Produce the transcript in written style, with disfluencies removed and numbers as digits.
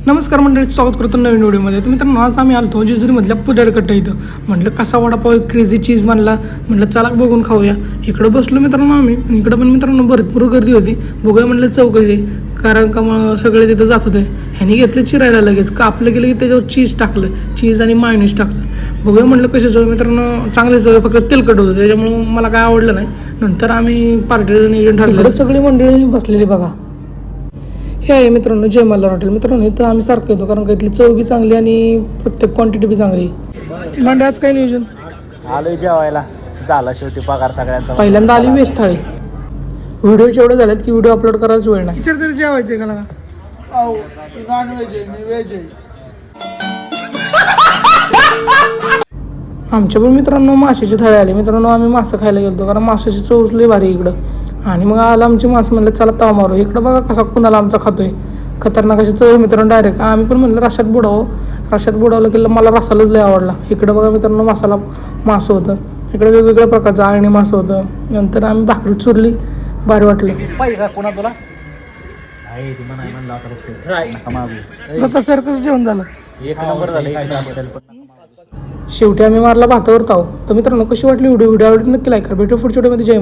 नमस्कार मंडळी, स्वागत करतो नवीन व्हिडिओमध्ये. तर मित्रांनो, आज आम्ही आलतो जेजुरीमधल्या पुदळकट्टा इथं. म्हटलं कसा वडापाव क्रेझी चीज म्हणला, म्हटलं चला बघून खाऊया. इकडं बसलो मित्रांनो आम्ही, आणि इकडं पण मित्रांनो भरपूर गर्दी होती. बघूया म्हटलं चौकशी, कारण का मग सगळे तिथं जात होते. ह्यांनी घेतलं चिरायला, लगेच कापलं गेलं की त्याच्यावर चीज टाकलं, चीज आणि मायोनीज टाकलं. बघूया म्हटलं कशी चव. मित्रांनो चांगली चव, फक्त तेलकट होतं त्याच्यामुळं मला काय आवडलं नाही. नंतर आम्ही पार्टीचं नियोजन ठरलं. सगळी मंडळी बसलेली बघा. हे आहे मित्रांनो जयमल्हार हॉटेल. मित्रांनो इथं आम्ही सारखं येतो, कारण का इथली चव बी चांगली आणि प्रत्येक क्वांटिटी बी चांगली. मंडळाच काय नियोजन आलोय जेवायला, झाला शेवटी पगार सगळ्यांचा. पहिल्यांदा आली वेस्ट थाळी. व्हिडिओचे एवढे झालेत की व्हिडिओ अपलोड करायलाच वेळ नाही. विचार तरी जेवायचे का ना? आमच्या पण मित्रांनो माशाची थाळी आली. मित्रांनो आम्ही मासं खायला गेलो, कारण माशाची चव लई भारी इकडं. आणि मग आला आमची मासं, म्हणलं चला ताव मारू. इकडं बघा कसा कुणाला आमचा खातोय, खतरनाक अशी चव मित्रांनो डायरेक्ट. आम्ही पण म्हणलं रशात बुडावं. रशात बुडावलं की मला रसालाच लय आवडला. इकडं बघा मित्रांनो मसाला मासं होतं, इकडे वेगवेगळ्या प्रकारचं आळणी मासं होतं. नंतर आम्ही भाकरी चुरली, भारी वाटली. सर कसं जेवण झालं? एक नंबर झालं. शेवटी आम्ही मारला भातावर ताव. तर मित्रांनो कशी वाटली व्हिडिओ आवडली नक्की लाईक करा. भेटू पुढच्या व्हिडिओमध्ये. जय